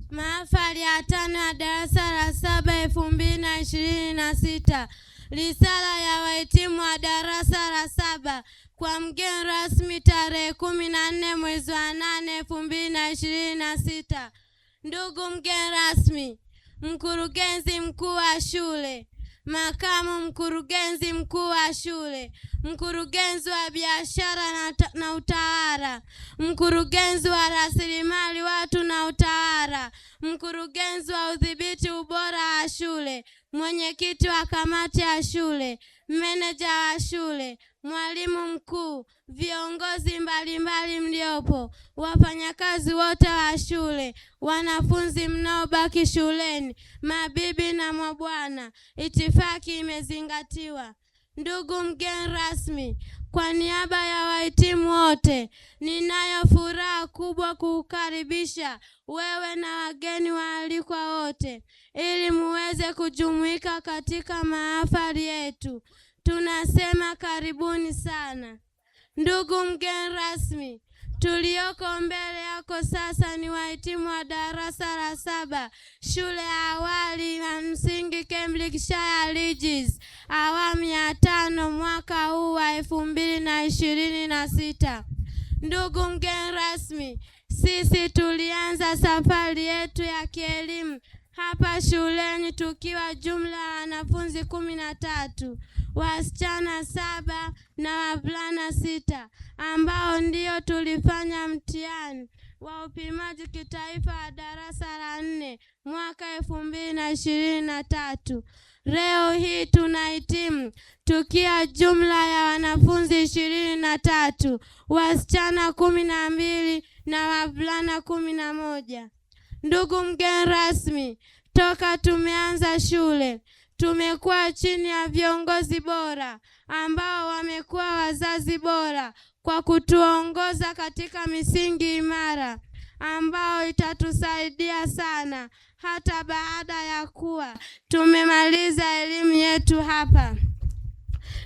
Mahafali ya 5 ya darasa la 7 2026. Risala ya wahitimu wa darasa la 7 kwa mgeni rasmi tarehe 14 mwezi wa 8 2026. Ndugu mgeni rasmi, mkurugenzi mkuu wa shule, makamu mkurugenzi mkuu wa shule, mkurugenzi wa biashara na utawala, mkurugenzi wa rasilimali watu na utawala, mkurugenzi wa udhibiti ubora wa shule, mwenyekiti wa kamati ya shule, meneja wa shule, mwalimu mkuu, viongozi mbalimbali mliopo, wafanyakazi wote wa shule, wanafunzi mnaobaki shuleni, mabibi na mabwana, itifaki imezingatiwa. Ndugu mgeni rasmi, kwa niaba ya wahitimu wote, ninayo furaha kubwa kukukaribisha wewe na wageni waalikwa wote ili muweze kujumuika katika mahafali yetu. Tunasema karibuni sana. Ndugu mgeni rasmi, tulioko mbele yako sasa ni wahitimu wa darasa la 7 shule ya awali ya msingi Cambridgeshire Ridges, awamu ya 5 mwaka huu wa 2026. Ndugu mgeni rasmi, sisi tulianza safari yetu ya kielimu hapa shuleni tukiwa jumla ya wanafunzi 13, wasichana 7 na wavulana 6, ambao ndio tulifanya mtihani wa upimaji kitaifa wa darasa la 4 mwaka 2023. Leo hii tunahitimu tukia jumla ya wanafunzi 23, wasichana 12 na wavulana 11. Ndugu mgeni rasmi, toka tumeanza shule tumekuwa chini ya viongozi bora ambao wamekuwa wazazi bora kwa kutuongoza katika misingi imara ambao itatusaidia sana hata baada ya kuwa tumemaliza elimu yetu hapa.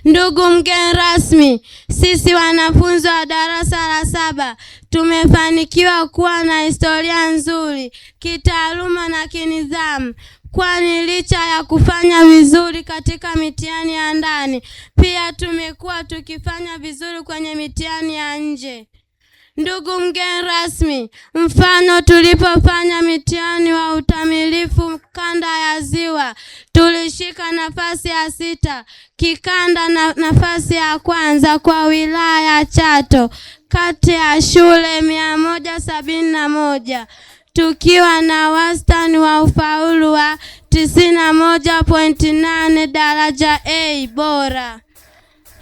Ndugu mgeni rasmi, sisi wanafunzi wa darasa la 7 tumefanikiwa kuwa na historia nzuri kitaaluma na kinidhamu, kwani licha ya kufanya vizuri katika mitihani ya ndani, pia tumekuwa tukifanya vizuri kwenye mitihani ya nje. Ndugu mgeni rasmi, mfano tulipofanya mitihani wa utamilifu kanda ya Ziwa, tulishika nafasi ya 6 kikanda na nafasi ya kwanza kwa wilaya ya Chato kati ya shule 171, tukiwa na wastani wa ufaulu wa 91.8 daraja A bora.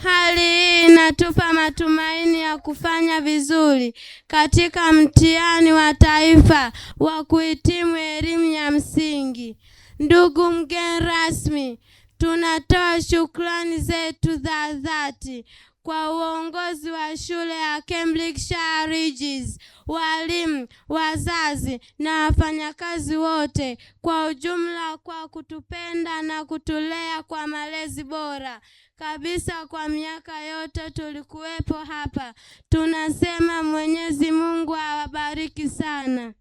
Hali hii inatupa matumaini ya kufanya vizuri katika mtihani wa taifa wa kuhitimu elimu ya msingi. Ndugu mgeni rasmi, tunatoa shukrani zetu za dhati kwa uongozi wa shule ya Cambridgeshire Ridges, walimu, wazazi na wafanyakazi wote kwa ujumla kwa kutupenda na kutulea kwa malezi bora kabisa kwa miaka yote tulikuwepo hapa. Tunasema Mwenyezi Mungu awabariki sana.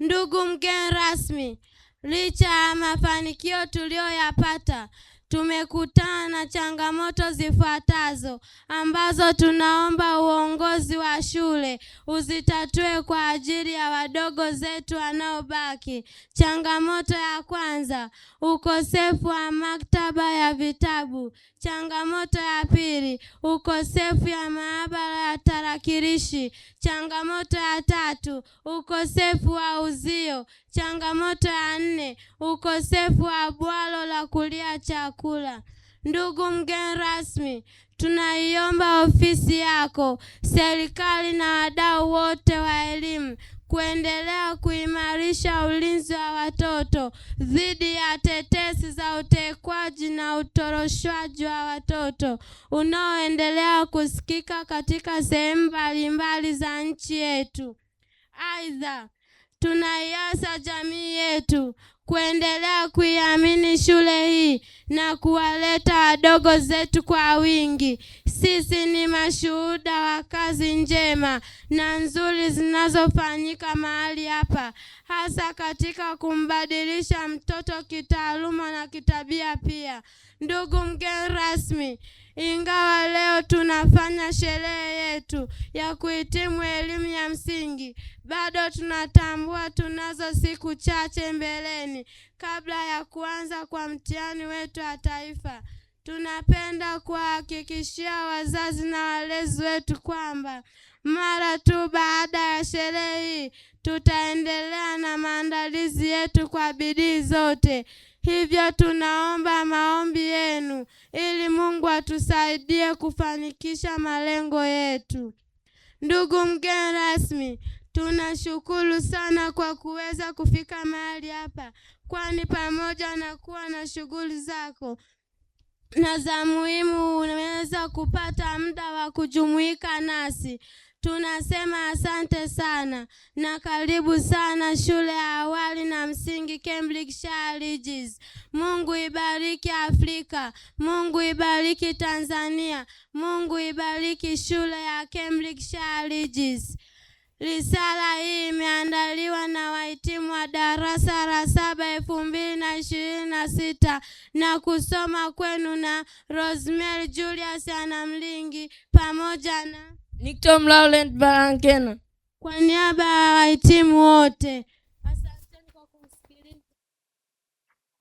Ndugu mgeni rasmi, licha ya mafanikio tuliyoyapata, tumekutana na changamoto zifuatazo ambazo tunaomba uongozi wa shule uzitatue kwa ajili ya wadogo zetu wanaobaki. Changamoto ya kwanza, ukosefu wa maktaba ya vitabu. Changamoto ya pili, ukosefu ya maabara ya tarakilishi. Changamoto ya tatu, ukosefu wa uzio. Changamoto ya 4, ukosefu wa bwalo la kulia chakula. Ndugu mgeni rasmi, tunaiomba ofisi yako, serikali na wadau wote wa elimu kuendelea kuimarisha ulinzi wa watoto dhidi ya tetesi za utekwaji na utoroshwaji wa watoto unaoendelea kusikika katika sehemu mbalimbali za nchi yetu. Aidha, tunaiasa jamii yetu kuendelea kuiamini shule hii na kuwaleta wadogo zetu kwa wingi. Sisi ni mashuhuda wa kazi njema na nzuri zinazofanyika mahali hapa, hasa katika kumbadilisha mtoto kitaaluma na kitabia pia. Ndugu mgeni rasmi, ingawa leo tunafanya sherehe yetu ya kuhitimu elimu ya msingi, bado tunatambua tunazo siku chache mbeleni kabla ya kuanza kwa mtihani wetu wa taifa. Tunapenda kuhakikishia wazazi na walezi wetu kwamba mara tu baada ya sherehe hii tutaendelea na maandalizi yetu kwa bidii zote. Hivyo tunaomba maombi yenu ili Mungu atusaidie kufanikisha malengo yetu. Ndugu mgeni rasmi, tunashukuru sana kwa kuweza kufika mahali hapa, kwani pamoja na kuwa na shughuli zako na za muhimu unaweza kupata muda wa kujumuika nasi. Tunasema asante sana na karibu sana shule ya awali na msingi Cambridgeshire Regis. Mungu ibariki Afrika, Mungu ibariki Tanzania, Mungu ibariki shule ya Cambridgeshire Regis. Risala hii imeandaliwa na wahitimu wa darasa la 7 2026 na kusoma kwenu na Rosemary Julius Anamlingi pamoja na Nictom Laurent Barankena. Kwa niaba ya wahitimu wote